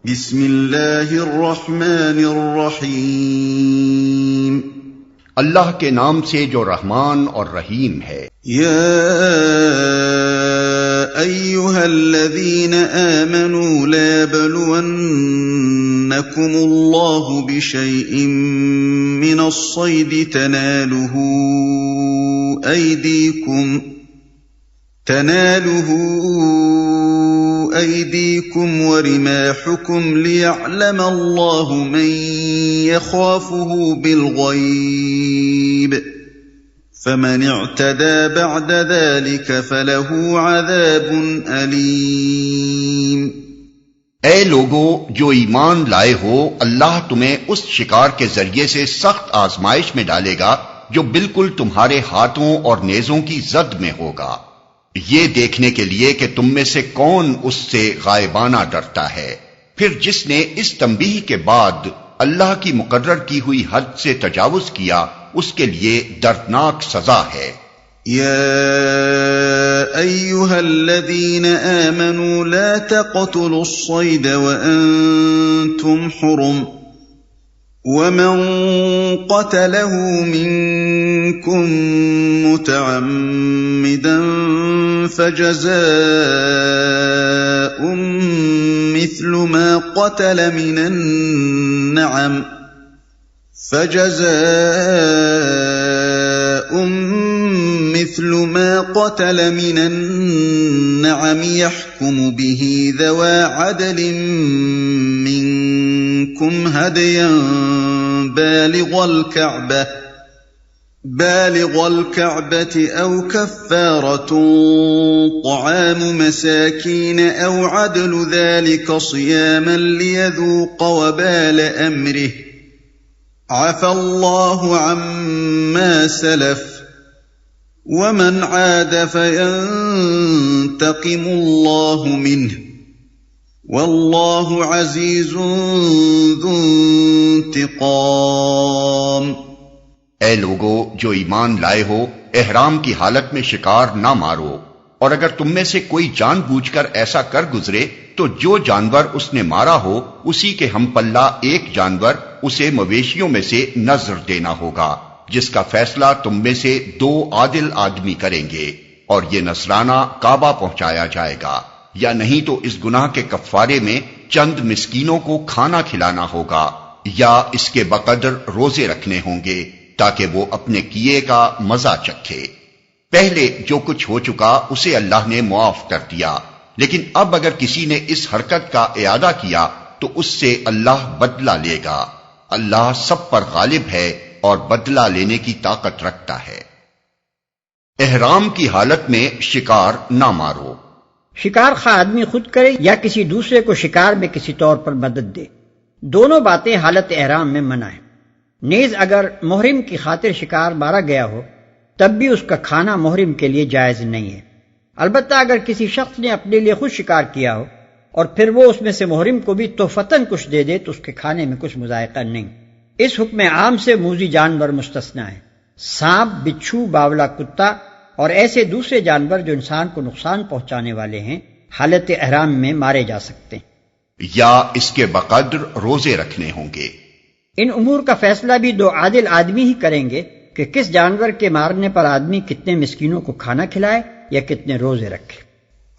بسم اللہ الرحمن الرحیم، اللہ کے نام سے جو رحمان اور رحیم ہے۔ یا ایہا الذین آمنوا لا بلونکم اللہ بشیء من الصید تنالہ ایدیکم ورماحکم لیعلم اللہ من یخافہ بالغیب فمن اعتدى بعد ذلك فله عذاب علیم۔ اے لوگو جو ایمان لائے ہو، اللہ تمہیں اس شکار کے ذریعے سے سخت آزمائش میں ڈالے گا جو بالکل تمہارے ہاتھوں اور نیزوں کی زد میں ہوگا، یہ دیکھنے کے لیے کہ تم میں سے کون اس سے غائبانہ ڈرتا ہے۔ پھر جس نے اس تنبیہ کے بعد اللہ کی مقرر کی ہوئی حد سے تجاوز کیا، اس کے لیے دردناک سزا ہے۔ یا ایہا الذین آمنوا لا تقتلوا الصید وانتم حرم ومن قتله منكم متعمدا فجزاء مثل ما قتل من النعم يحكم به ذوى عدل منكم هديا بالغ الكعبة أو كفارة طعام مساكين أو عدل ذلك صياما ليذوق وبال أمره عفى الله عما سلف ومن عاد فينتقم الله منه واللہ عزیز ذو انتقام۔ اے لوگو جو ایمان لائے ہو، احرام کی حالت میں شکار نہ مارو، اور اگر تم میں سے کوئی جان بوجھ کر ایسا کر گزرے تو جو جانور اس نے مارا ہو اسی کے ہم پلہ ایک جانور اسے مویشیوں میں سے نذر دینا ہوگا، جس کا فیصلہ تم میں سے 2 عادل آدمی کریں گے، اور یہ نذرانہ کعبہ پہنچایا جائے گا، یا نہیں تو اس گناہ کے کفارے میں چند مسکینوں کو کھانا کھلانا ہوگا، یا اس کے بقدر روزے رکھنے ہوں گے تاکہ وہ اپنے کیے کا مزہ چکھے۔ پہلے جو کچھ ہو چکا اسے اللہ نے معاف کر دیا، لیکن اب اگر کسی نے اس حرکت کا اعادہ کیا تو اس سے اللہ بدلہ لے گا۔ اللہ سب پر غالب ہے اور بدلہ لینے کی طاقت رکھتا ہے۔ احرام کی حالت میں شکار نہ مارو۔ شکار خواہ آدمی خود کرے یا کسی دوسرے کو شکار میں کسی طور پر مدد دے، دونوں باتیں حالت احرام میں منع ہیں۔ نیز اگر محرم کی خاطر شکار مارا گیا ہو تب بھی اس کا کھانا محرم کے لیے جائز نہیں ہے، البتہ اگر کسی شخص نے اپنے لیے خود شکار کیا ہو اور پھر وہ اس میں سے محرم کو بھی تحفتاً کچھ دے دے تو اس کے کھانے میں کچھ مذائقہ نہیں۔ اس حکم عام سے موذی جانور مستثنیٰ ہیں، سانپ، بچھو، باولا کتا اور ایسے دوسرے جانور جو انسان کو نقصان پہنچانے والے ہیں حالت احرام میں مارے جا سکتے ہیں، یا اس کے بقدر روزے رکھنے ہوں گے۔ ان امور کا فیصلہ بھی 2 عادل آدمی ہی کریں گے کہ کس جانور کے مارنے پر آدمی کتنے مسکینوں کو کھانا کھلائے یا کتنے روزے رکھے۔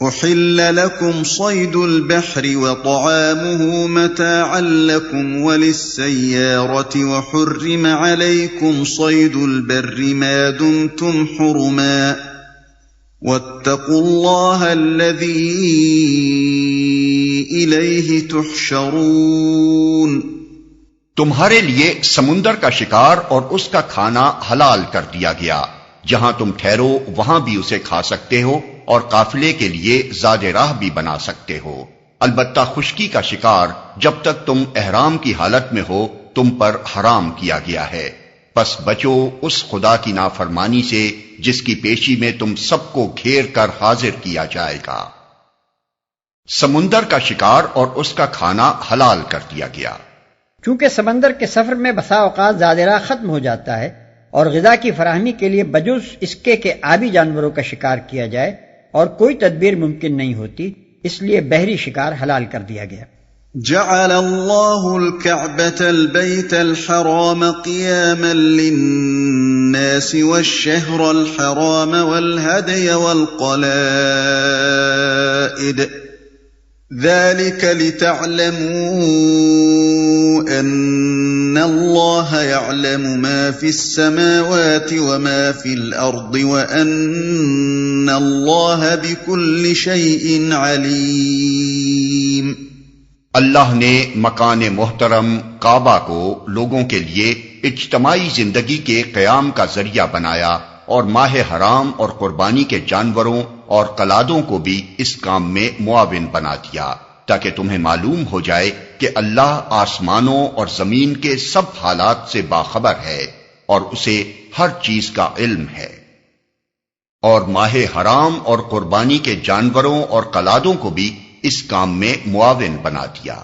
احل لكم صيد البحر وطعامه متاعا لكم وللسيارة وحرم عليكم صيد البر ما دمتم حرما واتقوا الله الذي إليه تحشرون۔ تمہارے لیے سمندر کا شکار اور اس کا کھانا حلال کر دیا گیا، جہاں تم ٹھہرو وہاں بھی اسے کھا سکتے ہو اور قافلے کے لیے زاد راہ بھی بنا سکتے ہو، البتہ خشکی کا شکار جب تک تم احرام کی حالت میں ہو تم پر حرام کیا گیا ہے، پس بچو اس خدا کی نافرمانی سے جس کی پیشی میں تم سب کو گھیر کر حاضر کیا جائے گا۔ سمندر کا شکار اور اس کا کھانا حلال کر دیا گیا۔ چونکہ سمندر کے سفر میں بسا اوقات زاد راہ ختم ہو جاتا ہے اور غذا کی فراہمی کے لیے بجز اس کے کہ آبی جانوروں کا شکار کیا جائے اور کوئی تدبیر ممکن نہیں ہوتی، اس لیے بحری شکار حلال کر دیا گیا۔ جعل الله الكعبة البيت الحرام قياما للناس والشهر الحرام والهدي والقلائد ذلك لتعلموا أن الله يعلم ما في السماوات وما في الأرض وأن الله بكل شيء عليم۔ اللہ نے مکان محترم کعبہ کو لوگوں کے لیے اجتماعی زندگی کے قیام کا ذریعہ بنایا اور ماہ حرام اور قربانی کے جانوروں اور قلادوں کو بھی اس کام میں معاون بنا دیا تاکہ تمہیں معلوم ہو جائے کہ اللہ آسمانوں اور زمین کے سب حالات سے باخبر ہے اور اسے ہر چیز کا علم ہے۔ اور ماہ حرام اور قربانی کے جانوروں اور قلادوں کو بھی اس کام میں معاون بنا دیا۔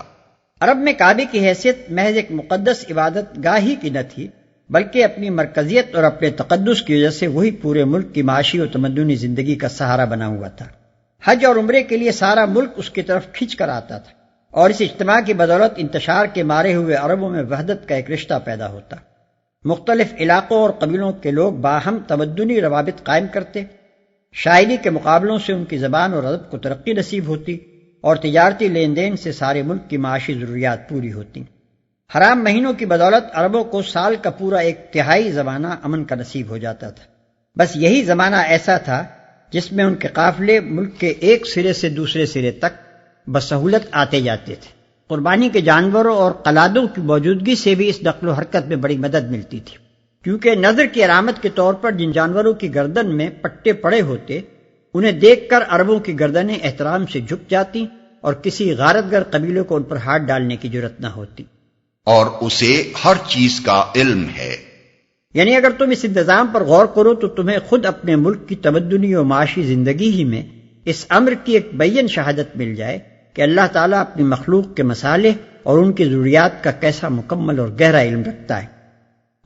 عرب میں کعبے کی حیثیت محض ایک مقدس عبادت گاہ ہی کی نہ تھی، بلکہ اپنی مرکزیت اور اپنے تقدس کی وجہ سے وہی پورے ملک کی معاشی و تمدنی زندگی کا سہارا بنا ہوا تھا۔ حج اور عمرے کے لیے سارا ملک اس کی طرف کھینچ کر آتا تھا، اور اس اجتماع کی بدولت انتشار کے مارے ہوئے عربوں میں وحدت کا ایک رشتہ پیدا ہوتا۔ مختلف علاقوں اور قبیلوں کے لوگ باہم تمدنی روابط قائم کرتے، شاعری کے مقابلوں سے ان کی زبان اور ادب کو ترقی نصیب ہوتی، اور تجارتی لین دین سے سارے ملک کی معاشی ضروریات پوری ہوتی۔ حرام مہینوں کی بدولت عربوں کو سال کا پورا ایک تہائی زمانہ امن کا نصیب ہو جاتا تھا۔ بس یہی زمانہ ایسا تھا جس میں ان کے قافلے ملک کے ایک سرے سے دوسرے سرے تک بسہولت آتے جاتے تھے۔ قربانی کے جانوروں اور قلادوں کی موجودگی سے بھی اس نقل و حرکت میں بڑی مدد ملتی تھی، کیونکہ نظر کی علامت کے طور پر جن جانوروں کی گردن میں پٹے پڑے ہوتے انہیں دیکھ کر عربوں کی گردنیں احترام سے جھک جاتی اور کسی غارتگر قبیلے کو ان پر ہاتھ ڈالنے کی جرت نہ ہوتی۔ اور اسے ہر چیز کا علم ہے، یعنی اگر تم اس انتظام پر غور کرو تو تمہیں خود اپنے ملک کی تمدنی و معاشی زندگی ہی میں اس امر کی ایک بین شہادت مل جائے کہ اللہ تعالیٰ اپنی مخلوق کے مصالح اور ان کی ضروریات کا کیسا مکمل اور گہرا علم رکھتا ہے،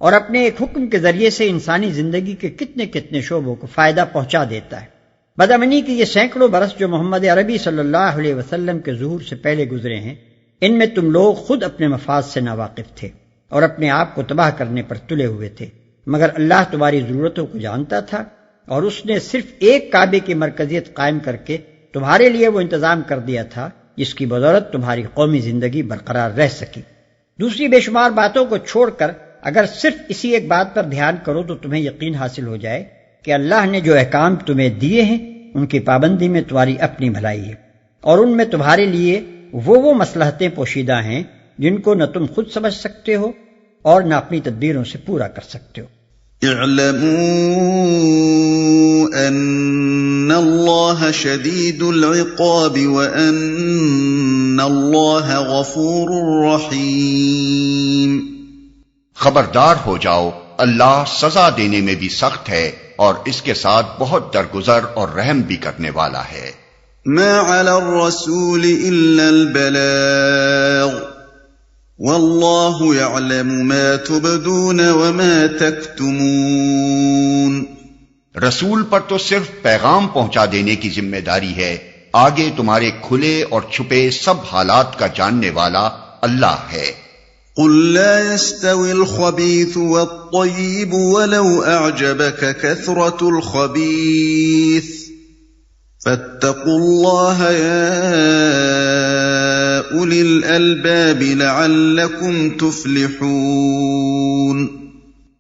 اور اپنے ایک حکم کے ذریعے سے انسانی زندگی کے کتنے کتنے شعبوں کو فائدہ پہنچا دیتا ہے۔ بدامنی کی یہ سینکڑوں برس جو محمد عربی صلی اللہ علیہ وسلم کے ظہور سے پہلے گزرے ہیں، ان میں تم لوگ خود اپنے مفاد سے ناواقف تھے اور اپنے آپ کو تباہ کرنے پر تلے ہوئے تھے، مگر اللہ تمہاری ضرورتوں کو جانتا تھا اور اس نے صرف ایک کعبے کی مرکزیت قائم کر کے تمہارے لیے وہ انتظام کر دیا تھا جس کی بدولت تمہاری قومی زندگی برقرار رہ سکی۔ دوسری بے شمار باتوں کو چھوڑ کر اگر صرف اسی ایک بات پر دھیان کرو تو تمہیں یقین حاصل ہو جائے کہ اللہ نے جو احکام تمہیں دیے ہیں ان کی پابندی میں تمہاری اپنی بھلائی ہے، اور ان میں تمہارے لیے وہ مصلحتیں پوشیدہ ہیں جن کو نہ تم خود سمجھ سکتے ہو اور نہ اپنی تدبیروں سے پورا کر سکتے ہو۔ اعلموا ان اللہ شدید العقاب وان اللہ غفور رحیم۔ خبردار ہو جاؤ، اللہ سزا دینے میں بھی سخت ہے اور اس کے ساتھ بہت درگزر اور رحم بھی کرنے والا ہے۔ ما علی الرسول الا البلاغ واللہ یعلم ما تبدون وما تکتمون۔ رسول پر تو صرف پیغام پہنچا دینے کی ذمہ داری ہے، آگے تمہارے کھلے اور چھپے سب حالات کا جاننے والا اللہ ہے۔ قل لا يستوي الخبيث والطيب ولو أعجبك كثرة الخبيث فاتقوا الله يا أولي الألباب لعلكم تفلحون۔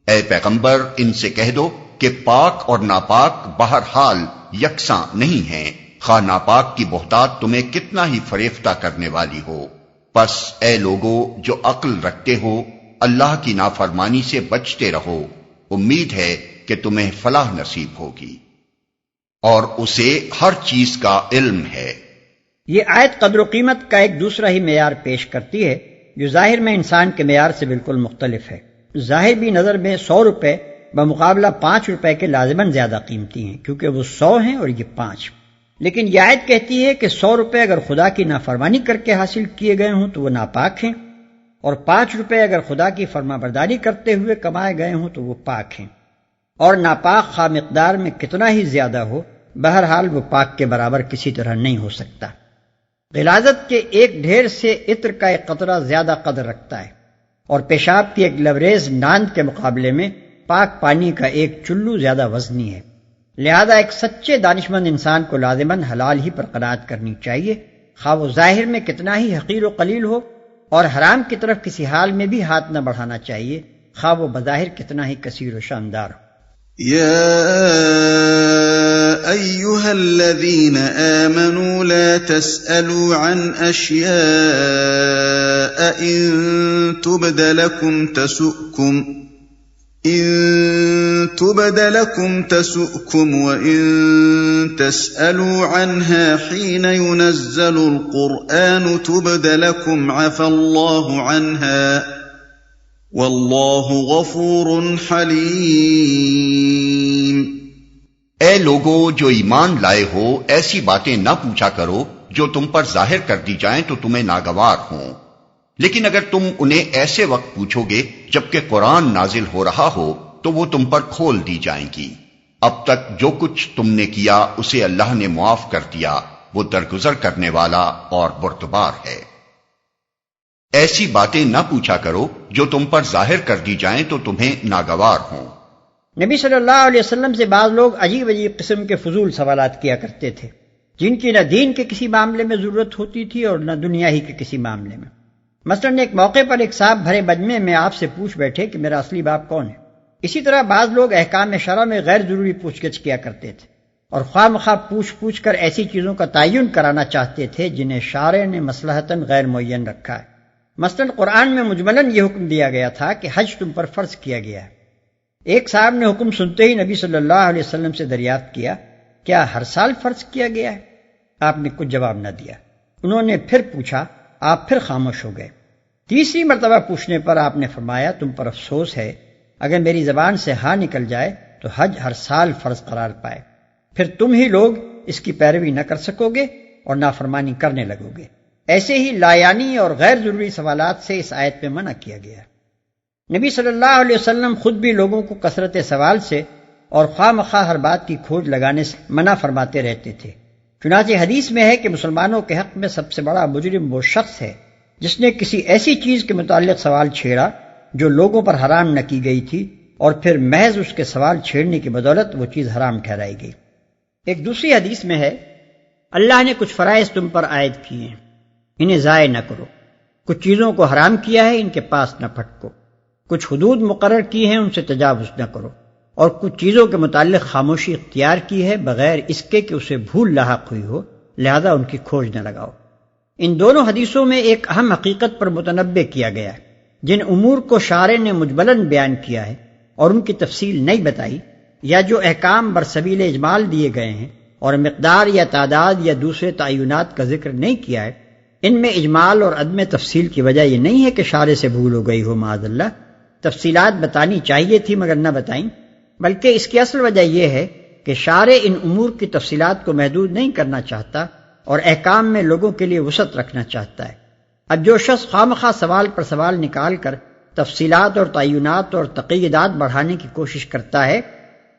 اے پیغمبر ان سے کہہ دو کہ پاک اور ناپاک بہرحال یکساں نہیں ہیں، خواہ ناپاک کی بہتات تمہیں کتنا ہی فریفتہ کرنے والی ہو۔ پس اے لوگو جو عقل رکھتے ہو، اللہ کی نافرمانی سے بچتے رہو، امید ہے کہ تمہیں فلاح نصیب ہوگی، اور اسے ہر چیز کا علم ہے۔ یہ آیت قدر و قیمت کا ایک دوسرا ہی معیار پیش کرتی ہے جو ظاہر میں انسان کے معیار سے بالکل مختلف ہے۔ ظاہر بھی نظر میں 100 روپے بمقابلہ 5 روپے کے لازماً زیادہ قیمتی ہیں، کیونکہ وہ 100 ہیں اور یہ 5۔ لیکن یہ آیت کہتی ہے کہ 100 روپے اگر خدا کی نافرمانی کر کے حاصل کیے گئے ہوں تو وہ ناپاک ہیں، اور 5 روپے اگر خدا کی فرما برداری کرتے ہوئے کمائے گئے ہوں تو وہ پاک ہیں، اور ناپاک خواہ مقدار میں کتنا ہی زیادہ ہو، بہرحال وہ پاک کے برابر کسی طرح نہیں ہو سکتا۔ غلاظت کے ایک ڈھیر سے عطر کا ایک قطرہ زیادہ قدر رکھتا ہے، اور پیشاب کی ایک لبریز ناند کے مقابلے میں پاک پانی کا ایک چلو زیادہ وزنی ہے۔ لہذا ایک سچے دانشمند انسان کو لازماً حلال ہی پر قناعت کرنی چاہیے، خواہ وہ ظاہر میں کتنا ہی حقیر و قلیل ہو، اور حرام کی طرف کسی حال میں بھی ہاتھ نہ بڑھانا چاہیے، خواہ وہ بظاہر کتنا ہی کثیر و شاندار ہو۔ يا أيها الذين آمنوا لا تسألوا عن أشياء إن تبد لكم تسؤكم وإن تسألوا عنها حين ينزل القرآن تبد لكم عفى الله عنها واللہ غفور حلیم۔ اے لوگو جو ایمان لائے ہو، ایسی باتیں نہ پوچھا کرو جو تم پر ظاہر کر دی جائیں تو تمہیں ناگوار ہوں، لیکن اگر تم انہیں ایسے وقت پوچھو گے جبکہ قرآن نازل ہو رہا ہو تو وہ تم پر کھول دی جائیں گی۔ اب تک جو کچھ تم نے کیا اسے اللہ نے معاف کر دیا، وہ درگزر کرنے والا اور بردبار ہے۔ ایسی باتیں نہ پوچھا کرو جو تم پر ظاہر کر دی جائیں تو تمہیں ناگوار ہوں۔ نبی صلی اللہ علیہ وسلم سے بعض لوگ عجیب عجیب قسم کے فضول سوالات کیا کرتے تھے، جن کی نہ دین کے کسی معاملے میں ضرورت ہوتی تھی اور نہ دنیا ہی کے کسی معاملے میں۔ مثلاً ایک موقع پر ایک صاحب بھرے مجمع میں آپ سے پوچھ بیٹھے کہ میرا اصلی باپ کون ہے۔ اسی طرح بعض لوگ احکام شرع میں غیر ضروری پوچھ گچھ کیا کرتے تھے، اور خواہ مخواہ پوچھ کر ایسی چیزوں کا تعین کرانا چاہتے تھے جنہیں شارع نے مصلحتاً غیر معین رکھا ہے۔ مثلاً قرآن میں مجملاً یہ حکم دیا گیا تھا کہ حج تم پر فرض کیا گیا ہے۔ ایک صاحب نے حکم سنتے ہی نبی صلی اللہ علیہ وسلم سے دریافت کیا، کیا ہر سال فرض کیا گیا ہے؟ آپ نے کچھ جواب نہ دیا۔ انہوں نے پھر پوچھا، آپ پھر خاموش ہو گئے۔ تیسری مرتبہ پوچھنے پر آپ نے فرمایا، تم پر افسوس ہے، اگر میری زبان سے ہاں نکل جائے تو حج ہر سال فرض قرار پائے، پھر تم ہی لوگ اس کی پیروی نہ کر سکو گے اور نافرمانی کرنے لگو گے۔ ایسے ہی لایانی اور غیر ضروری سوالات سے اس آیت میں منع کیا گیا۔ نبی صلی اللہ علیہ وسلم خود بھی لوگوں کو کثرت سوال سے اور خواہ مخواہ ہر بات کی کھوج لگانے سے منع فرماتے رہتے تھے۔ چنانچہ حدیث میں ہے کہ مسلمانوں کے حق میں سب سے بڑا مجرم وہ شخص ہے جس نے کسی ایسی چیز کے متعلق سوال چھیڑا جو لوگوں پر حرام نہ کی گئی تھی، اور پھر محض اس کے سوال چھیڑنے کی بدولت وہ چیز حرام ٹھہرائی گئی۔ ایک دوسری حدیث میں ہے، اللہ نے کچھ فرائض تم پر عائد کیے ہیں، انہیں ضائع نہ کرو۔ کچھ چیزوں کو حرام کیا ہے، ان کے پاس نہ پھٹکو۔ کچھ حدود مقرر کی ہیں، ان سے تجاوز نہ کرو، اور کچھ چیزوں کے متعلق خاموشی اختیار کی ہے بغیر اس کے کہ اسے بھول لاحق ہوئی ہو، لہذا ان کی کھوج نہ لگاؤ۔ ان دونوں حدیثوں میں ایک اہم حقیقت پر متنبہ کیا گیا ہے۔ جن امور کو شارع نے مجملاً بیان کیا ہے اور ان کی تفصیل نہیں بتائی، یا جو احکام برسبیل اجمال دیے گئے ہیں اور مقدار یا تعداد یا دوسرے تعینات کا ذکر نہیں کیا ہے، ان میں اجمال اور عدم تفصیل کی وجہ یہ نہیں ہے کہ شارع سے بھول ہو گئی ہو، معاذ اللہ، تفصیلات بتانی چاہیے تھی مگر نہ بتائیں، بلکہ اس کی اصل وجہ یہ ہے کہ شارع ان امور کی تفصیلات کو محدود نہیں کرنا چاہتا اور احکام میں لوگوں کے لیے وسعت رکھنا چاہتا ہے۔ اب جو شخص خواہ سوال پر سوال نکال کر تفصیلات اور تعینات اور تقییدات بڑھانے کی کوشش کرتا ہے،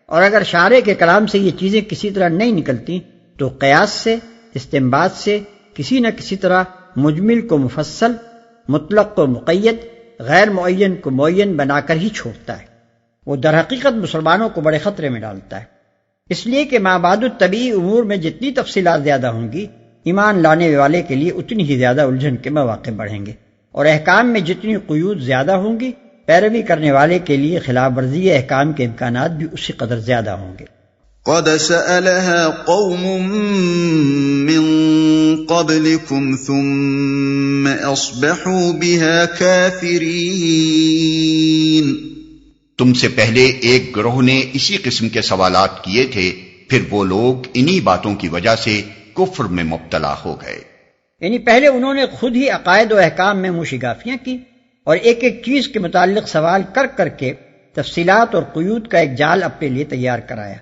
اور اگر شارع کے کلام سے یہ چیزیں کسی طرح نہیں نکلتی تو قیاس سے، استنباط سے کسی نہ کسی طرح مجمل کو مفصل، مطلق کو مقید، غیر معین کو معین بنا کر ہی چھوڑتا ہے۔ وہ در حقیقت مسلمانوں کو بڑے خطرے میں ڈالتا ہے، اس لیے کہ ما بعد الطبیعی امور میں جتنی تفصیلات زیادہ ہوں گی، ایمان لانے والے کے لیے اتنی ہی زیادہ الجھن کے مواقع بڑھیں گے، اور احکام میں جتنی قیود زیادہ ہوں گی، پیروی کرنے والے کے لیے خلاف ورزی احکام کے امکانات بھی اسی قدر زیادہ ہوں گے۔ قد سألها قوم من قبلكم ثم أصبحوا بها كافرين۔ تم سے پہلے ایک گروہ نے اسی قسم کے سوالات کیے تھے، پھر وہ لوگ انہی باتوں کی وجہ سے کفر میں مبتلا ہو گئے۔ یعنی پہلے انہوں نے خود ہی عقائد و احکام میں موشگافیاں کی اور ایک ایک چیز کے متعلق سوال کر کر کے تفصیلات اور قیود کا ایک جال اپنے لیے تیار کرایا،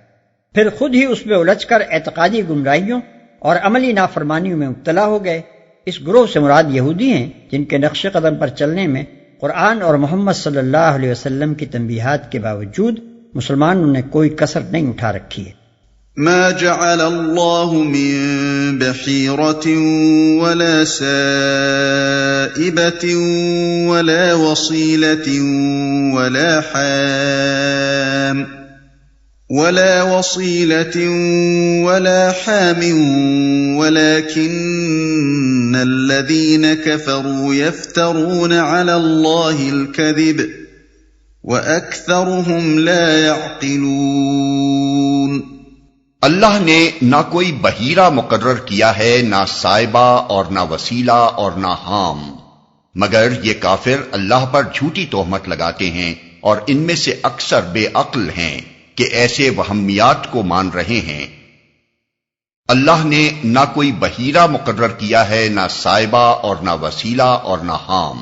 پھر خود ہی اس میں الجھ کر اعتقادی گمراہیوں اور عملی نافرمانیوں میں مبتلا ہو گئے۔ اس گروہ سے مراد یہودی ہیں جن کے نقش قدم پر چلنے میں قرآن اور محمد صلی اللہ علیہ وسلم کی تنبیہات کے باوجود مسلمانوں نے کوئی کسر نہیں اٹھا رکھی ہے۔ ما جعل الله من بحيرة ولا سائبة ولا وصيلة ولا حام ولكن الذين كفروا يفترون على الله الكذب وأكثرهم لا يعقلون۔ اللہ نے نہ کوئی بحیرہ مقرر کیا ہے، نہ سائبہ اور نہ وسیلہ اور نہ حام، مگر یہ کافر اللہ پر جھوٹی تہمت لگاتے ہیں اور ان میں سے اکثر بے عقل ہیں کہ ایسے وہمیات کو مان رہے ہیں۔ اللہ نے نہ کوئی بحیرہ مقرر کیا ہے، نہ سائبہ اور نہ وسیلہ اور نہ حام۔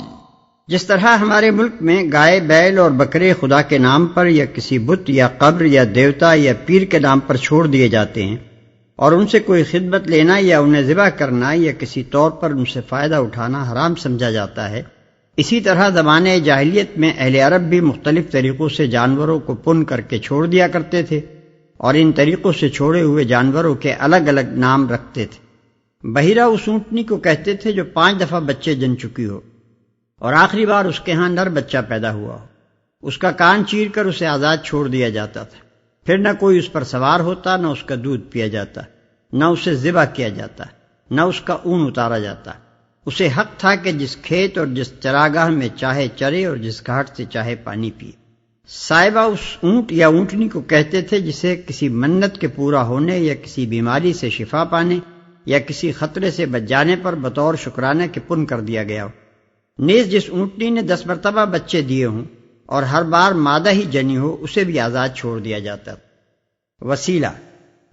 جس طرح ہمارے ملک میں گائے، بیل اور بکرے خدا کے نام پر یا کسی بت یا قبر یا دیوتا یا پیر کے نام پر چھوڑ دیے جاتے ہیں، اور ان سے کوئی خدمت لینا یا انہیں ذبح کرنا یا کسی طور پر ان سے فائدہ اٹھانا حرام سمجھا جاتا ہے، اسی طرح زمانے جاہلیت میں اہل عرب بھی مختلف طریقوں سے جانوروں کو پن کر کے چھوڑ دیا کرتے تھے، اور ان طریقوں سے چھوڑے ہوئے جانوروں کے الگ الگ نام رکھتے تھے۔ بحیرہ اس اونٹنی کو کہتے تھے جو 5 دفعہ بچے جن چکی ہو اور آخری بار اس کے ہاں نر بچہ پیدا ہوا ہو۔ اس کا کان چیر کر اسے آزاد چھوڑ دیا جاتا تھا، پھر نہ کوئی اس پر سوار ہوتا، نہ اس کا دودھ پیا جاتا، نہ اسے ذبح کیا جاتا، نہ اس کا اون اتارا جاتا۔ اسے حق تھا کہ جس کھیت اور جس چراگاہ میں چاہے چرے اور جس گھاٹ سے چاہے پانی پیے۔ سائبہ اس اونٹ یا اونٹنی کو کہتے تھے جسے کسی منت کے پورا ہونے یا کسی بیماری سے شفا پانے یا کسی خطرے سے بچ جانے پر بطور شکرانے کے پن کر دیا گیا ہو۔ نیز جس اونٹنی نے 10 مرتبہ بچے دیے ہوں اور ہر بار مادہ ہی جنی ہو، اسے بھی آزاد چھوڑ دیا جاتا۔ وسیلہ،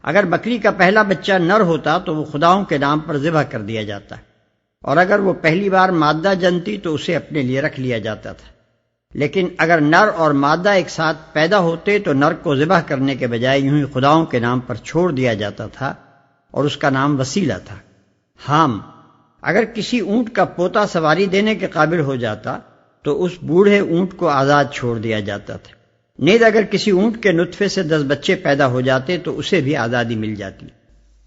اگر بکری کا پہلا بچہ نر ہوتا تو وہ خداؤں کے نام پر ذبح کر دیا جاتا، اور اگر وہ پہلی بار مادہ جنتی تو اسے اپنے لیے رکھ لیا جاتا تھا۔ لیکن اگر نر اور مادہ ایک ساتھ پیدا ہوتے تو نر کو ذبح کرنے کے بجائے یوں ہی خداؤں کے نام پر چھوڑ دیا جاتا تھا، اور اس کا نام وسیلہ تھا۔ حام، اگر کسی اونٹ کا پوتا سواری دینے کے قابل ہو جاتا تو اس بوڑھے اونٹ کو آزاد چھوڑ دیا جاتا تھا۔ نیز اگر کسی اونٹ کے نطفے سے 10 بچے پیدا ہو جاتے تو اسے بھی آزادی مل جاتی۔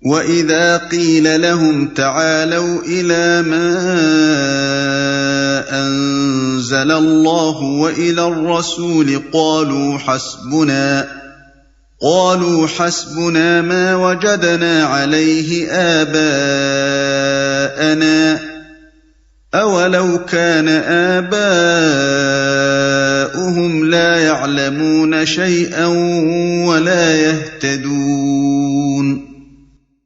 وَإِذَا قِيلَ لَهُمْ تَعَالَوْا إِلَى مَا أَنزَلَ اللَّهُ وَإِلَى الرَّسُولِ قَالُوا حَسْبُنَا مَا وَجَدْنَا عَلَيْهِ آبَاءَنَا أَوَلَوْ كَانَ آبَاؤُهُمْ لَا يَعْلَمُونَ شَيْئًا وَلَا يَهْتَدُونَ۔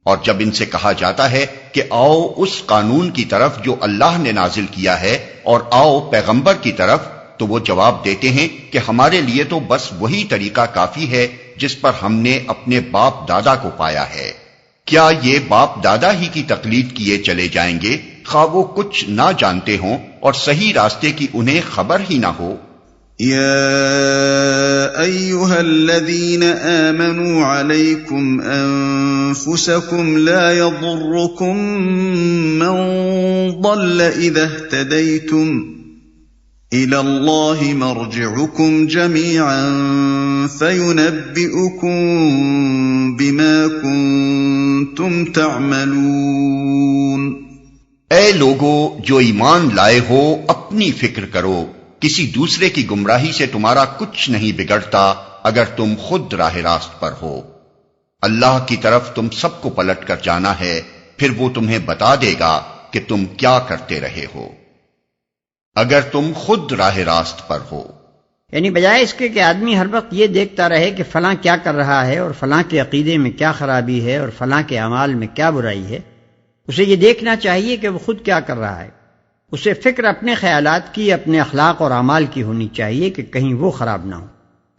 اور جب ان سے کہا جاتا ہے کہ آؤ اس قانون کی طرف جو اللہ نے نازل کیا ہے اور آؤ پیغمبر کی طرف، تو وہ جواب دیتے ہیں کہ ہمارے لیے تو بس وہی طریقہ کافی ہے جس پر ہم نے اپنے باپ دادا کو پایا ہے۔ کیا یہ باپ دادا ہی کی تقلید کیے چلے جائیں گے، خواہ وہ کچھ نہ جانتے ہوں اور صحیح راستے کی انہیں خبر ہی نہ ہو؟ یا ایھا الذین آمنوا علیکم انفسکم لا یضرکم من ضل اذا اہتدیتم إِلَى اللَّهِ مَرْجِعُكُمْ جَمِيعًا فَيُنَبِّئُكُم بِمَا كُنتُمْ تَعْمَلُونَ۔ اے لوگو جو ایمان لائے ہو، اپنی فکر کرو، کسی دوسرے کی گمراہی سے تمہارا کچھ نہیں بگڑتا اگر تم خود راہ راست پر ہو۔ اللہ کی طرف تم سب کو پلٹ کر جانا ہے، پھر وہ تمہیں بتا دے گا کہ تم کیا کرتے رہے ہو اگر تم خود راہ راست پر ہو۔ یعنی بجائے اس کے کہ آدمی ہر وقت یہ دیکھتا رہے کہ فلاں کیا کر رہا ہے اور فلاں کے عقیدے میں کیا خرابی ہے اور فلاں کے اعمال میں کیا برائی ہے، اسے یہ دیکھنا چاہیے کہ وہ خود کیا کر رہا ہے۔ اسے فکر اپنے خیالات کی، اپنے اخلاق اور اعمال کی ہونی چاہیے کہ کہیں وہ خراب نہ ہو۔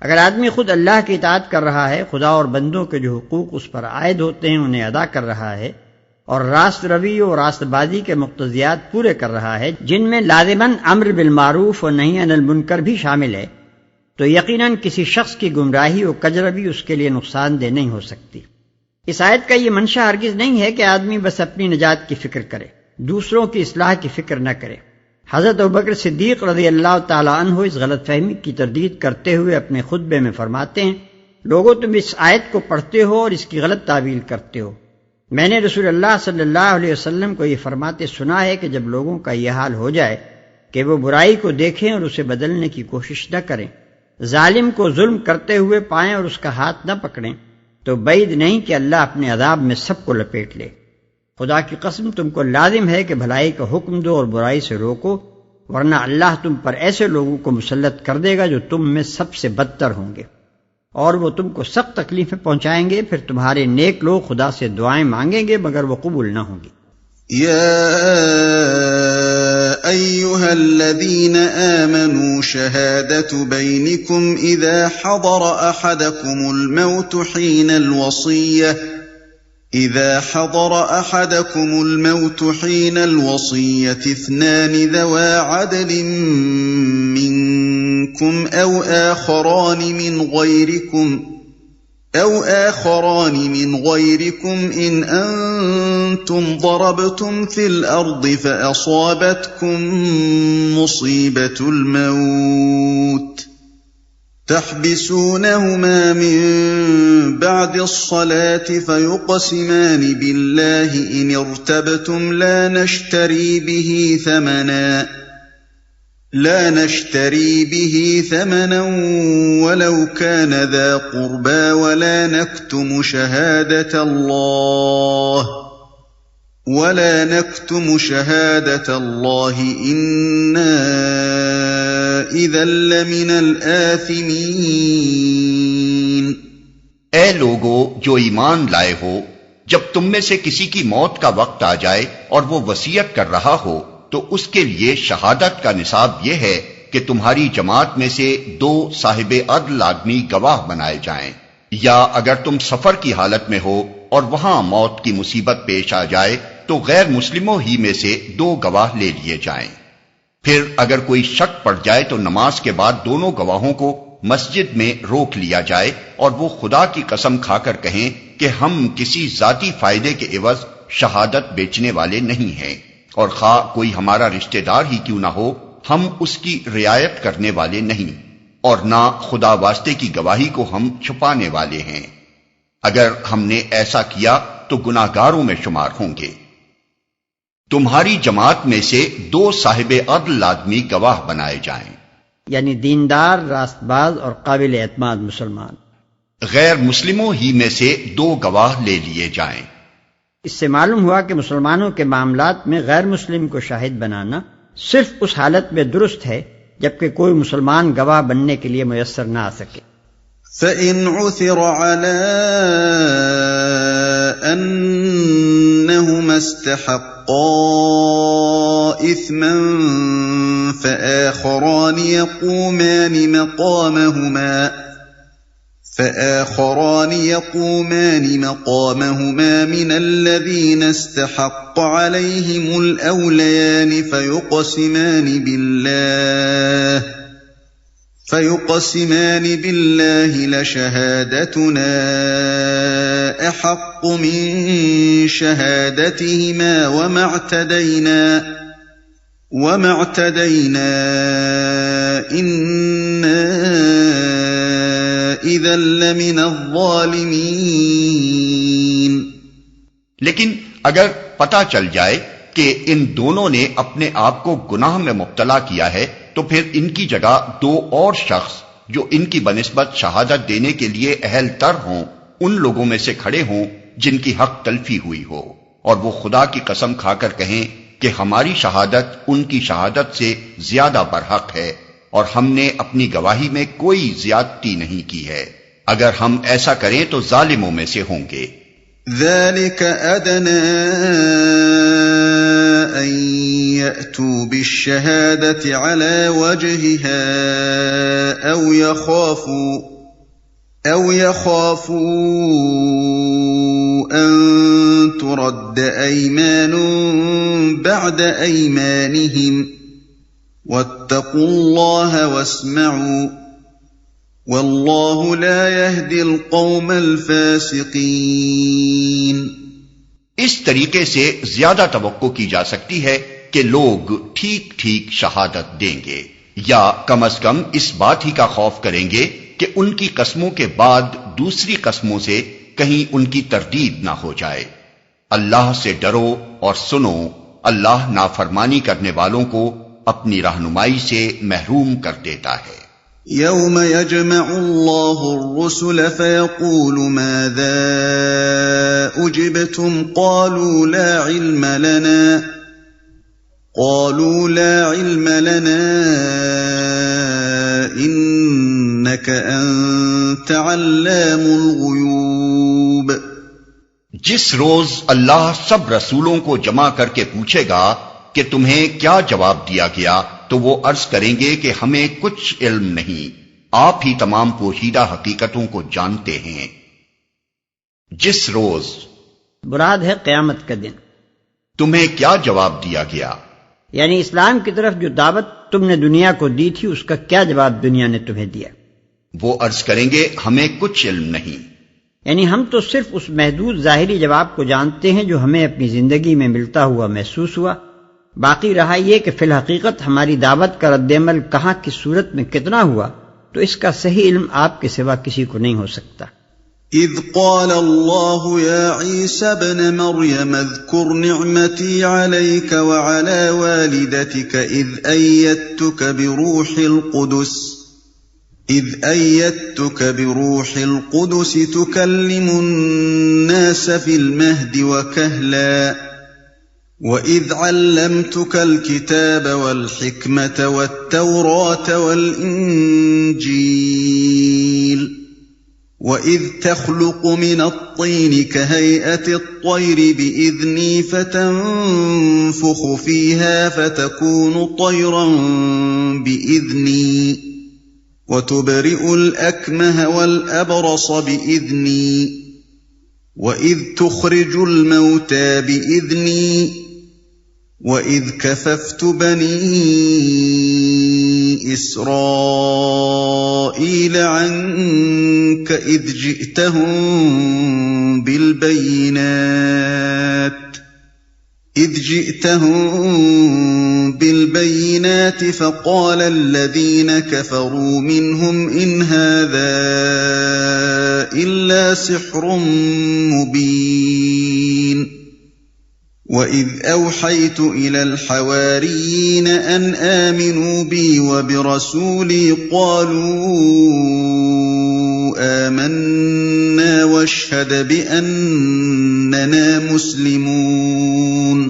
اگر آدمی خود اللہ کی اطاعت کر رہا ہے، خدا اور بندوں کے جو حقوق اس پر عائد ہوتے ہیں انہیں ادا کر رہا ہے، اور راست روی اور راست بازی کے مقتضیات پورے کر رہا ہے جن میں لازماً امر بالمعروف اور نہی عن المنکر بھی شامل ہے، تو یقیناً کسی شخص کی گمراہی اور کجروی اس کے لیے نقصان دہ نہیں ہو سکتی۔ اس آیت کا یہ منشا ہرگز نہیں ہے کہ آدمی بس اپنی نجات کی فکر کرے، دوسروں کی اصلاح کی فکر نہ کرے۔ حضرت ابوبکر صدیق رضی اللہ تعالی عنہ اس غلط فہمی کی تردید کرتے ہوئے اپنے خطبے میں فرماتے ہیں لوگوں تم اس آیت کو پڑھتے ہو اور اس کی غلط تعویل کرتے ہو۔ میں نے رسول اللہ صلی اللہ علیہ وسلم کو یہ فرماتے سنا ہے کہ جب لوگوں کا یہ حال ہو جائے کہ وہ برائی کو دیکھیں اور اسے بدلنے کی کوشش نہ کریں، ظالم کو ظلم کرتے ہوئے پائیں اور اس کا ہاتھ نہ پکڑیں، تو بعید نہیں کہ اللہ اپنے عذاب میں سب کو لپیٹ لے۔ خدا کی قسم تم کو لازم ہے کہ بھلائی کا حکم دو اور برائی سے روکو، ورنہ اللہ تم پر ایسے لوگوں کو مسلط کر دے گا جو تم میں سب سے بدتر ہوں گے، اور وہ تم کو سخت تکلیفیں پہنچائیں گے۔ پھر تمہارے نیک لوگ خدا سے دعائیں مانگیں گے مگر وہ قبول نہ ہوں گی۔ يا أيها الذين آمنوا شهادة بينكم إذا حضر أحدكم الموت حين الوصية اثنان ذوا عدل منكم أو آخران من غيركم إن أنتم ضربتم في الأرض فأصابتكم مصيبة الموت تحبسونهما من بعد الصلاة فيقسمان بالله إن ارتبتم لا نشتري به ثمنا ولو كان ذا قربى ولا نكتم شهادة الله إنا إذا لمن الآثمين۔ اے لوگو جو ایمان لائے ہو، جب تم میں سے کسی کی موت کا وقت آ جائے اور وہ وصیت کر رہا ہو تو اس کے لیے شہادت کا نصاب یہ ہے کہ تمہاری جماعت میں سے 2 صاحب عدل آدمی گواہ بنائے جائیں، یا اگر تم سفر کی حالت میں ہو اور وہاں موت کی مصیبت پیش آ جائے تو غیر مسلموں ہی میں سے 2 گواہ لے لیے جائیں۔ پھر اگر کوئی شک پڑ جائے تو نماز کے بعد دونوں گواہوں کو مسجد میں روک لیا جائے اور وہ خدا کی قسم کھا کر کہیں کہ ہم کسی ذاتی فائدے کے عوض شہادت بیچنے والے نہیں ہیں، اور خواہ کوئی ہمارا رشتہ دار ہی کیوں نہ ہو ہم اس کی رعایت کرنے والے نہیں، اور نہ خدا واسطے کی گواہی کو ہم چھپانے والے ہیں۔ اگر ہم نے ایسا کیا تو گناہگاروں میں شمار ہوں گے۔ تمہاری جماعت میں سے 2 صاحب عدل آدمی گواہ بنائے جائیں، یعنی دیندار، راست باز اور قابل اعتماد مسلمان۔ غیر مسلموں ہی میں سے 2 گواہ لے لیے جائیں۔ اس سے معلوم ہوا کہ مسلمانوں کے معاملات میں غیر مسلم کو شاہد بنانا صرف اس حالت میں درست ہے جبکہ کوئی مسلمان گواہ بننے کے لیے میسر نہ آ سکے۔ فَإِنْ عُثِرَ عَلَىٰ أَنَّهُمَا اسْتَحَقَّا إِثْمًا فَآخَرَانِ يقومان مقامهما من الذين استحق عليهم الأوليان فيقسمان بالله لشهادتنا أحق من شهادتهما وما اعتدينا إنا إذا لمن الظالمين۔ لیکن اگر پتہ چل جائے کہ ان دونوں نے اپنے آپ کو گناہ میں مبتلا کیا ہے تو پھر ان کی جگہ 2 اور شخص جو ان کی بنسبت شہادت دینے کے لیے اہل تر ہوں ان لوگوں میں سے کھڑے ہوں جن کی حق تلفی ہوئی ہو، اور وہ خدا کی قسم کھا کر کہیں کہ ہماری شہادت ان کی شہادت سے زیادہ برحق ہے اور ہم نے اپنی گواہی میں کوئی زیادتی نہیں کی ہے۔ اگر ہم ایسا کریں تو ظالموں میں سے ہوں گے۔ ذَلِكَ أَدْنَىٰ أَن يَأْتُوا بِالشَّهَادَةِ عَلَىٰ وَجْهِهَا أَوْ يَخَافُوا أَن تُرَدَّ أَيْمَانٌ بَعْدَ أَيْمَانِهِمْ وَاتَّقُوا اللَّهَ وَاسْمَعُوا وَاللَّهُ لَا يَهْدِي الْقَوْمَ الْفَاسِقِينَ۔ اس طریقے سے زیادہ توقع کی جا سکتی ہے کہ لوگ ٹھیک ٹھیک شہادت دیں گے، یا کم از کم اس بات ہی کا خوف کریں گے کہ ان کی قسموں کے بعد دوسری قسموں سے کہیں ان کی تردید نہ ہو جائے۔ اللہ سے ڈرو اور سنو، اللہ نافرمانی کرنے والوں کو اپنی رہنمائی سے محروم کر دیتا ہے۔ يوم يجمع الله الرسل فيقول ماذا أجبتم قالوا لا علم لنا إنك أنت علام الغيوب۔ جس روز اللہ سب رسولوں کو جمع کر کے پوچھے گا کہ تمہیں کیا جواب دیا گیا، تو وہ عرض کریں گے کہ ہمیں کچھ علم نہیں، آپ ہی تمام پوشیدہ حقیقتوں کو جانتے ہیں۔ جس روز مراد ہے قیامت کا دن۔ تمہیں کیا جواب دیا گیا؟ یعنی اسلام کی طرف جو دعوت تم نے دنیا کو دی تھی اس کا کیا جواب دنیا نے تمہیں دیا؟ وہ عرض کریں گے ہمیں کچھ علم نہیں۔ یعنی ہم تو صرف اس محدود ظاہری جواب کو جانتے ہیں جو ہمیں اپنی زندگی میں ملتا ہوا محسوس ہوا، باقی رہا یہ کہ فی الحقیقت ہماری دعوت کا رد عمل کہاں کس صورت میں کتنا ہوا تو اس کا صحیح علم آپ کے سوا کسی کو نہیں ہو سکتا۔ اذ قال اللہ یا عیسی ابن مریم اذکر نعمتی علیک وعلی والدتک اذ ایدتک بروح القدس تکلم الناس فی المہد وکہلا وَإِذْ عَلَّمْتُكَ الْكِتَابَ وَالْحِكْمَةَ وَالتَّوْرَاةَ وَالْإِنْجِيلَ وَإِذْ تَخْلُقُ مِنَ الطِّينِ كَهَيْئَةِ الطَّيْرِ بِإِذْنِي فَتَنفُخُ فِيهَا فَتَكُونُ طَيْرًا بِإِذْنِي وَتُبْرِئُ الْأَكْمَهَ وَالْأَبْرَصَ بِإِذْنِي وَإِذْ تُخْرِجُ الْمَوْتَى بِإِذْنِي وَإِذْ كَفَفْتُ بَنِي إِسْرَائِيلَ عَنكَ إِذْ جِئْتَهُم بِالْبَيِّنَاتِ فَقَالَ الَّذِينَ كَفَرُوا مِنْهُمْ إِنْ هَذَا إِلَّا سِحْرٌ مُبِينٌ وَإِذْ أَوْحَيْتُ إِلَى الْحَوَارِيِّينَ أَنْ آمِنُوا بِي وَبِرَسُولِي قَالُوا آمَنَّا وَاشْهَدْ بِأَنَّنَا مُسْلِمُونَ۔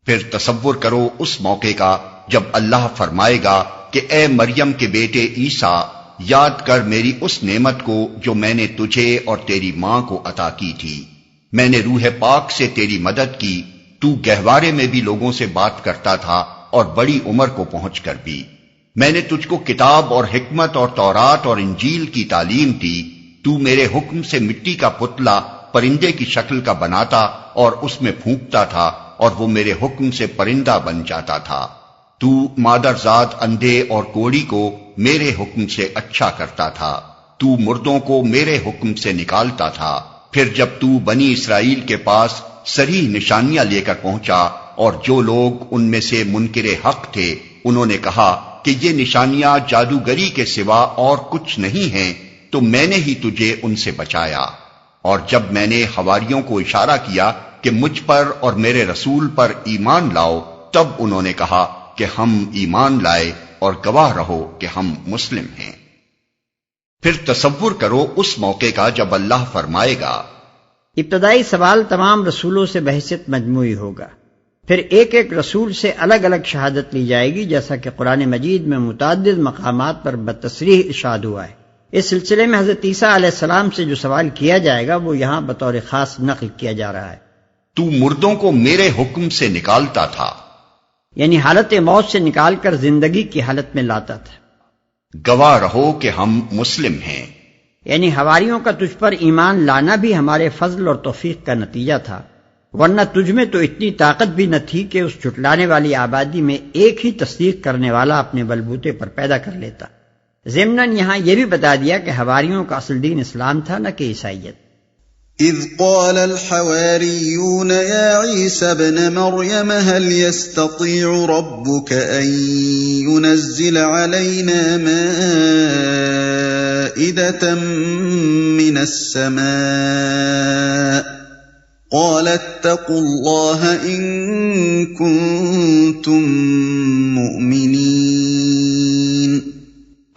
پھر تصور کرو اس موقع کا جب اللہ فرمائے گا کہ اے مریم کے بیٹے عیسیٰ، یاد کر میری اس نعمت کو جو میں نے تجھے اور تیری ماں کو عطا کی تھی۔ میں نے روح پاک سے تیری مدد کی، تو گہوارے میں بھی لوگوں سے بات کرتا تھا اور بڑی عمر کو پہنچ کر بھی۔ میں نے تجھ کو کتاب اور حکمت اور تورات اور انجیل کی تعلیم دی۔ تو میرے حکم سے مٹی کا پتلا پرندے کی شکل کا بناتا اور اس میں پھونکتا تھا اور وہ میرے حکم سے پرندہ بن جاتا تھا۔ تو مادرزاد اندھے اور کوڑی کو میرے حکم سے اچھا کرتا تھا۔ تو مردوں کو میرے حکم سے نکالتا تھا۔ پھر جب تو بنی اسرائیل کے پاس صریح نشانیاں لے کر پہنچا اور جو لوگ ان میں سے منکر حق تھے انہوں نے کہا کہ یہ نشانیاں جادوگری کے سوا اور کچھ نہیں ہیں، تو میں نے ہی تجھے ان سے بچایا۔ اور جب میں نے حواریوں کو اشارہ کیا کہ مجھ پر اور میرے رسول پر ایمان لاؤ، تب انہوں نے کہا کہ ہم ایمان لائے اور گواہ رہو کہ ہم مسلم ہیں۔ پھر تصور کرو اس موقع کا جب اللہ فرمائے گا۔ ابتدائی سوال تمام رسولوں سے بحثیت مجموعی ہوگا، پھر ایک ایک رسول سے الگ الگ شہادت لی جائے گی، جیسا کہ قرآن مجید میں متعدد مقامات پر بتصریح ارشاد ہوا ہے۔ اس سلسلے میں حضرت عیسیٰ علیہ السلام سے جو سوال کیا جائے گا وہ یہاں بطور خاص نقل کیا جا رہا ہے۔ تو مردوں کو میرے حکم سے نکالتا تھا، یعنی حالت موت سے نکال کر زندگی کی حالت میں لاتا تھا۔ گواہ رہو کہ ہم مسلم ہیں، یعنی حواریوں کا تجھ پر ایمان لانا بھی ہمارے فضل اور توفیق کا نتیجہ تھا، ورنہ تجھ میں تو اتنی طاقت بھی نہ تھی کہ اس جھٹلانے والی آبادی میں ایک ہی تصدیق کرنے والا اپنے بلبوتے پر پیدا کر لیتا۔ ضمناً یہاں یہ بھی بتا دیا کہ حواریوں کا اصل دین اسلام تھا نہ کہ عیسائیت۔ اذ قال الحواريون يا عيسى ابن مريم هل يستطيع ربك أن ينزل علينا مائدة فائدة من السماء قال اتقوا الله إن كنتم مؤمنين۔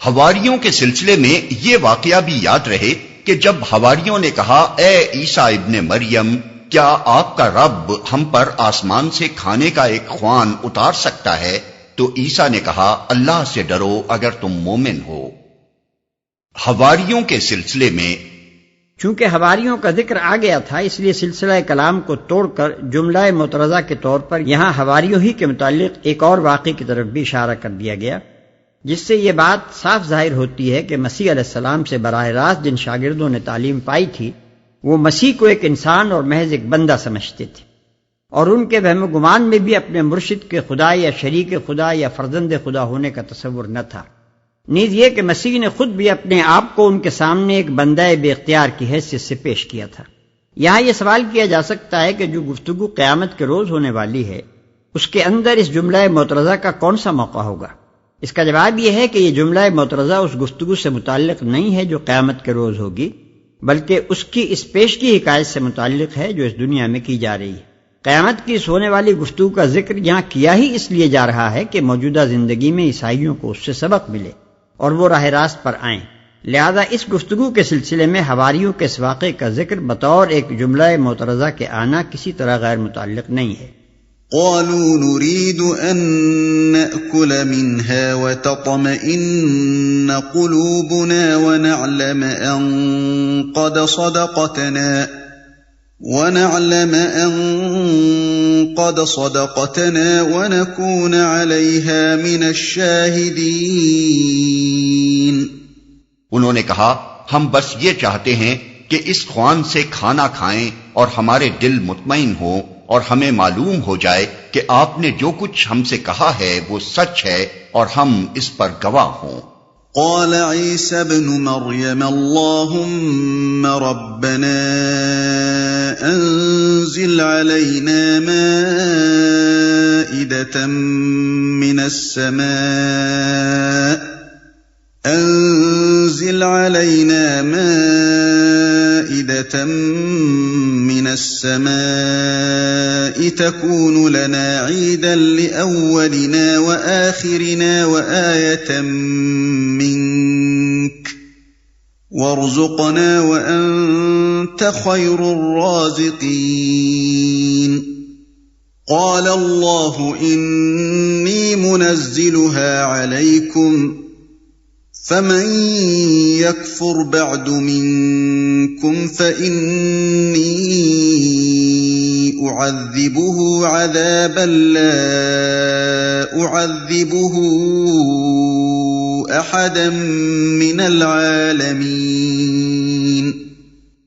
حواریوں کے سلسلے میں یہ واقعہ بھی یاد رہے کہ جب حواریوں نے کہا اے عیسیٰ ابن مریم، کیا آپ کا رب ہم پر آسمان سے کھانے کا ایک خوان اتار سکتا ہے؟ تو عیسیٰ نے کہا اللہ سے ڈرو اگر تم مومن ہو۔ حواریوں کے سلسلے میں چونکہ حواریوں کا ذکر آ گیا تھا، اس لیے سلسلہ کلام کو توڑ کر جملہ معترضہ کے طور پر یہاں حواریوں ہی کے متعلق ایک اور واقعے کی طرف بھی اشارہ کر دیا گیا، جس سے یہ بات صاف ظاہر ہوتی ہے کہ مسیح علیہ السلام سے براہ راست جن شاگردوں نے تعلیم پائی تھی وہ مسیح کو ایک انسان اور محض ایک بندہ سمجھتے تھے، اور ان کے وہم و گمان میں بھی اپنے مرشد کے خدا یا شریک خدا یا فرزند خدا ہونے کا تصور نہ تھا۔ نیز یہ کہ مسیح نے خود بھی اپنے آپ کو ان کے سامنے ایک بندہ بے اختیار کی حیثیت سے پیش کیا تھا۔ یہاں یہ سوال کیا جا سکتا ہے کہ جو گفتگو قیامت کے روز ہونے والی ہے اس کے اندر اس جملہ معترضہ کا کون سا موقع ہوگا؟ اس کا جواب یہ ہے کہ یہ جملہ معترضہ اس گفتگو سے متعلق نہیں ہے جو قیامت کے روز ہوگی، بلکہ اس کی اس پیش کی حکایت سے متعلق ہے جو اس دنیا میں کی جا رہی ہے۔ قیامت کی اس ہونے والی گفتگو کا ذکر یہاں کیا ہی اس لیے جا رہا ہے کہ موجودہ زندگی میں عیسائیوں کو اس سے سبق ملے اور وہ راہ راست پر آئیں، لہذا اس گفتگو کے سلسلے میں حواریوں کے اس واقعے کا ذکر بطور ایک جملہ معترضہ کے آنا کسی طرح غیر متعلق نہیں ہے۔ قالوا نريد أن نأكل منها وتطمئن قلوبنا ونعلم أن قد صدقتنا ونكون عليها من الشاهدين۔ انہوں نے کہا ہم بس یہ چاہتے ہیں کہ اس خوان سے کھانا کھائیں اور ہمارے دل مطمئن ہوں اور ہمیں معلوم ہو جائے کہ آپ نے جو کچھ ہم سے کہا ہے وہ سچ ہے اور ہم اس پر گواہ ہوں۔ قال عيسى ابن مريم اللهم ربنا أنزل علينا مائدة من السماء تكون لنا عيدا لأولنا وآخرنا وآية منك وارزقنا وأنت خير الرازقين۔ قال الله إني منزلها عليكم فمن يكفر بعد منكم فإني أعذبه عذابا لا أعذبه أحدا من العالمين۔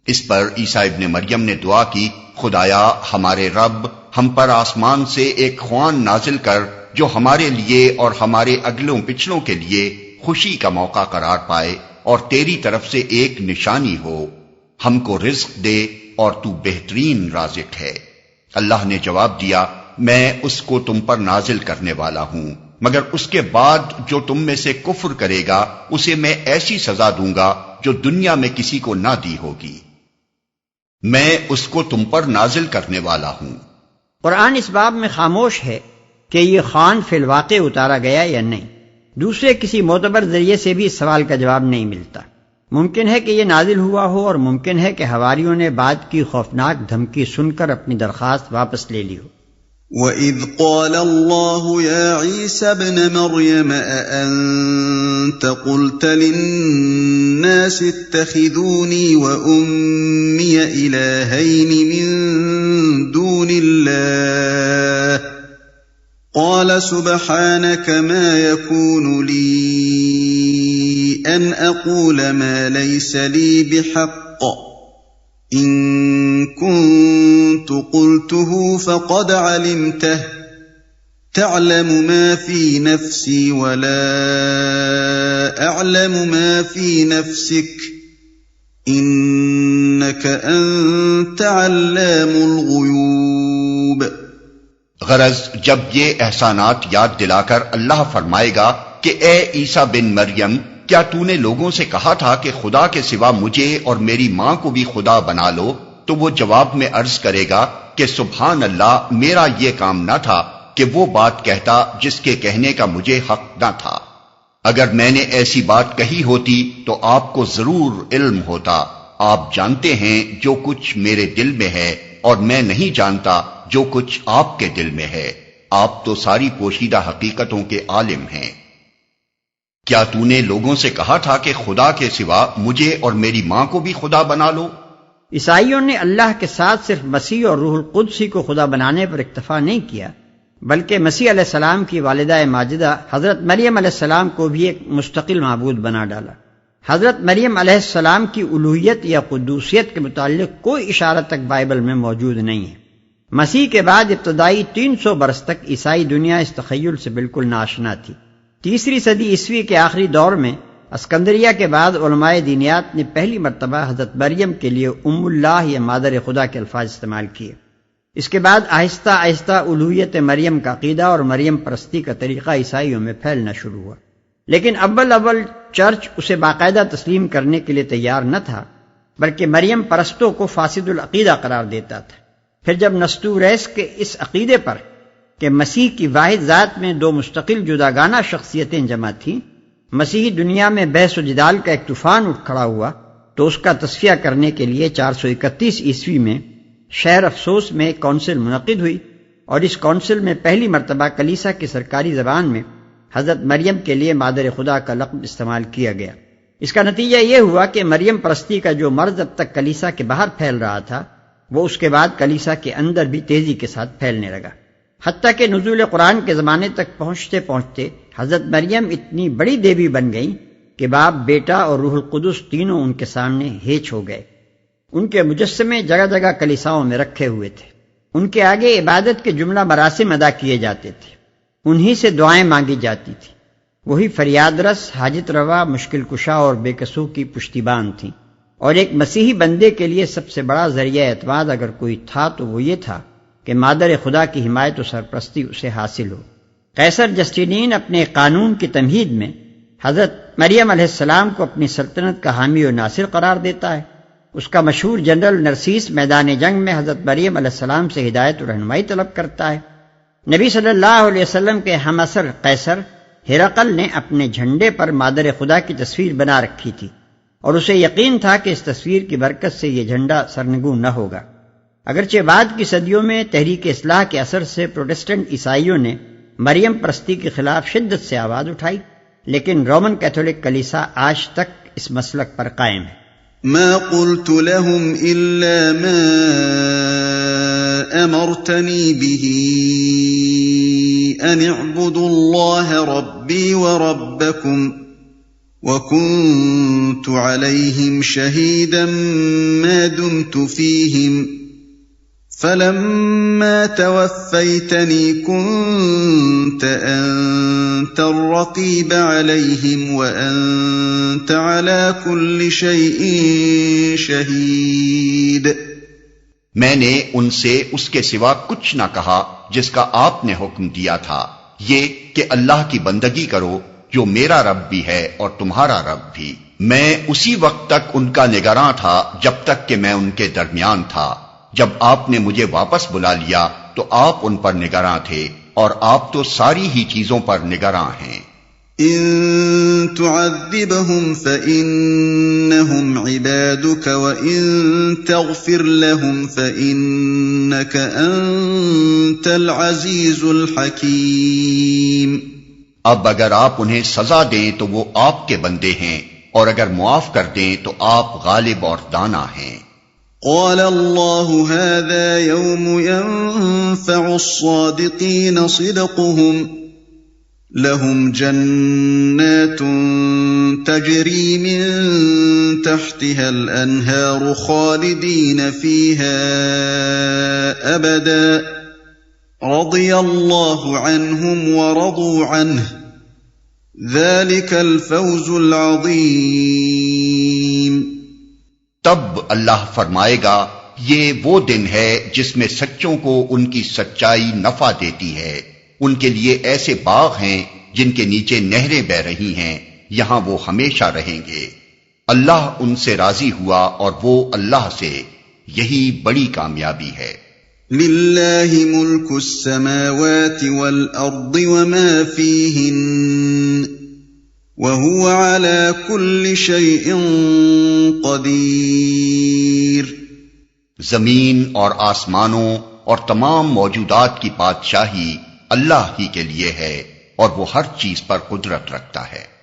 اس پر عیسیٰ ابن مریم نے دعا کی خدایا ہمارے رب ہم پر آسمان سے ایک خوان نازل کر جو ہمارے لیے اور ہمارے اگلوں پچھلوں کے لیے خوشی کا موقع قرار پائے اور تیری طرف سے ایک نشانی ہو، ہم کو رزق دے اور تو بہترین رازق ہے۔ اللہ نے جواب دیا میں اس کو تم پر نازل کرنے والا ہوں، مگر اس کے بعد جو تم میں سے کفر کرے گا اسے میں ایسی سزا دوں گا جو دنیا میں کسی کو نہ دی ہوگی۔ میں اس کو تم پر نازل کرنے والا ہوں۔ قرآن اس باب میں خاموش ہے کہ یہ خوان فی الواقع اتارا گیا یا نہیں۔ دوسرے کسی معتبر ذریعے سے بھی اس سوال کا جواب نہیں ملتا۔ ممکن ہے کہ یہ نازل ہوا ہو اور ممکن ہے کہ حواریوں نے بعد کی خوفناک دھمکی سن کر اپنی درخواست واپس لے لی ہو۔ وَإِذْ قَالَ اللَّهُ يَا عِيسَى ابْنَ مَرْيَمَ أَأَنْتَ قُلْتَ لِلنَّاسِ اتَّخِذُونِي وَأُمِّيَ إِلَٰهَيْنِ مِن دُونِ اللَّهِ قَالَ سُبْحَانَكَ مَا يَكُونُ لِي أَنْ أَقُولَ مَا لَيْسَ لِي بِحَقٍّ إِن كُنتُ قُلْتُهُ فَقَدْ عَلِمْتَهُ تَعْلَمُ مَا فِي نَفْسِي وَلَا أَعْلَمُ مَا فِي نَفْسِكَ إِنَّكَ أَنْتَ عَلَّامُ الْغُيُوبِ۔ غرض جب یہ احسانات یاد دلا کر اللہ فرمائے گا کہ اے عیسیٰ بن مریم کیا تو نے لوگوں سے کہا تھا کہ خدا کے سوا مجھے اور میری ماں کو بھی خدا بنا لو؟ تو وہ جواب میں عرض کرے گا کہ سبحان اللہ، میرا یہ کام نہ تھا کہ وہ بات کہتا جس کے کہنے کا مجھے حق نہ تھا۔ اگر میں نے ایسی بات کہی ہوتی تو آپ کو ضرور علم ہوتا۔ آپ جانتے ہیں جو کچھ میرے دل میں ہے، اور میں نہیں جانتا جو کچھ آپ کے دل میں ہے۔ آپ تو ساری پوشیدہ حقیقتوں کے عالم ہیں۔ کیا تو نے لوگوں سے کہا تھا کہ خدا کے سوا مجھے اور میری ماں کو بھی خدا بنا لو؟ عیسائیوں نے اللہ کے ساتھ صرف مسیح اور روح القدس کو خدا بنانے پر اکتفا نہیں کیا، بلکہ مسیح علیہ السلام کی والدہ ماجدہ حضرت مریم علیہ السلام کو بھی ایک مستقل معبود بنا ڈالا۔ حضرت مریم علیہ السلام کی الوہیت یا قدوسیت کے متعلق کوئی اشارہ تک بائبل میں موجود نہیں ہے۔ مسیح کے بعد ابتدائی 300 برس تک عیسائی دنیا اس تخیل سے بالکل ناآشنا تھی۔ 3 صدی عیسوی کے آخری دور میں اسکندریہ کے بعد علماء دینیات نے پہلی مرتبہ حضرت مریم کے لیے ام اللہ یا مادر خدا کے الفاظ استعمال کیے۔ اس کے بعد آہستہ آہستہ الوہیت مریم کا عقیدہ اور مریم پرستی کا طریقہ عیسائیوں میں پھیلنا شروع ہوا، لیکن اول چرچ اسے باقاعدہ تسلیم کرنے کے لیے تیار نہ تھا، بلکہ مریم پرستوں کو فاسد العقیدہ قرار دیتا تھا۔ پھر جب نستوریس کے اس عقیدے پر کہ مسیح کی واحد ذات میں 2 مستقل جداگانہ شخصیتیں جمع تھیں، مسیحی دنیا میں بحث و جدال کا ایک طوفان اٹھ کھڑا ہوا، تو اس کا تصفیہ کرنے کے لیے 431 عیسوی میں شہر افسوس میں ایک کونسل منعقد ہوئی، اور اس کونسل میں پہلی مرتبہ کلیسا کی سرکاری زبان میں حضرت مریم کے لیے مادر خدا کا لقب استعمال کیا گیا۔ اس کا نتیجہ یہ ہوا کہ مریم پرستی کا جو مرض اب تک کلیسا کے باہر پھیل رہا تھا، وہ اس کے بعد کلیسا کے اندر بھی تیزی کے ساتھ پھیلنے لگا، حتیٰ کہ نزول قرآن کے زمانے تک پہنچتے پہنچتے حضرت مریم اتنی بڑی دیوی بن گئیں کہ باپ، بیٹا اور روح القدس تینوں ان کے سامنے ہیچ ہو گئے۔ ان کے مجسمے جگہ جگہ کلیساؤں میں رکھے ہوئے تھے، ان کے آگے عبادت کے جملہ مراسم ادا کیے جاتے تھے، انہی سے دعائیں مانگی جاتی تھیں، وہی فریاد رس، حاجت روا، مشکل کشا اور بے کسوں کی پشتیبان تھیں۔ اور ایک مسیحی بندے کے لیے سب سے بڑا ذریعہ اعتماد اگر کوئی تھا تو وہ یہ تھا کہ مادر خدا کی حمایت و سرپرستی اسے حاصل ہو۔ قیصر جسٹینین اپنے قانون کی تمہید میں حضرت مریم علیہ السلام کو اپنی سلطنت کا حامی و ناصر قرار دیتا ہے۔ اس کا مشہور جنرل نرسیس میدان جنگ میں حضرت مریم علیہ السلام سے ہدایت و رہنمائی طلب کرتا ہے۔ نبی صلی اللہ علیہ وسلم کے ہم عصر قیصر ہرقل نے اپنے جھنڈے پر مادر خدا کی تصویر بنا رکھی تھی، اور اسے یقین تھا کہ اس تصویر کی برکت سے یہ جھنڈا سرنگوں نہ ہوگا۔ اگرچہ بعد کی صدیوں میں تحریک اصلاح کے اثر سے پروٹسٹنٹ عیسائیوں نے مریم پرستی کے خلاف شدت سے آواز اٹھائی، لیکن رومن کیتھولک کلیسا آج تک اس مسلک پر قائم ہے۔ ما قلت لهم إلا ما أمرتني به أن اعبدوا الله ربي وربكم وكنت عليهم شهيدا ما دمت فيهم فلما توفيتني كنت أنت الرقيب عليهم وأنت على كل شيء شهيد۔ میں نے ان سے اس کے سوا کچھ نہ کہا جس کا آپ نے حکم دیا تھا، یہ کہ اللہ کی بندگی کرو جو میرا رب بھی ہے اور تمہارا رب بھی۔ میں اسی وقت تک ان کا نگراں تھا جب تک کہ میں ان کے درمیان تھا۔ جب آپ نے مجھے واپس بلا لیا تو آپ ان پر نگراں تھے، اور آپ تو ساری ہی چیزوں پر نگراں ہیں۔ ان تعذبهم فإنهم عبادك وإن تغفر لهم فإنك أنت العزيز الحكيم۔ اب اگر آپ انہیں سزا دیں تو وہ آپ کے بندے ہیں، اور اگر معاف کر دیں تو آپ غالب اور دانا ہیں۔ قال الله هذا يوم ينفع الصادقين صدقهم لهم جنات تجري من تحتها الأنهار خالدين فيها أبدا رضي الله عنهم ورضوا عنه ذلك الفوز العظيم۔ تب اللہ فرمائے گا، یہ وہ دن ہے جس میں سچوں کو ان کی سچائی نفع دیتی ہے، ان کے لیے ایسے باغ ہیں جن کے نیچے نہریں بہ رہی ہیں، یہاں وہ ہمیشہ رہیں گے۔ اللہ ان سے راضی ہوا اور وہ اللہ سے، یہی بڑی کامیابی ہے۔ للہ ملک السماوات والارض وما فیہن وهو على كل شيء قدیر۔ زمین اور آسمانوں اور تمام موجودات کی بادشاہی اللہ ہی کے لیے ہے اور وہ ہر چیز پر قدرت رکھتا ہے۔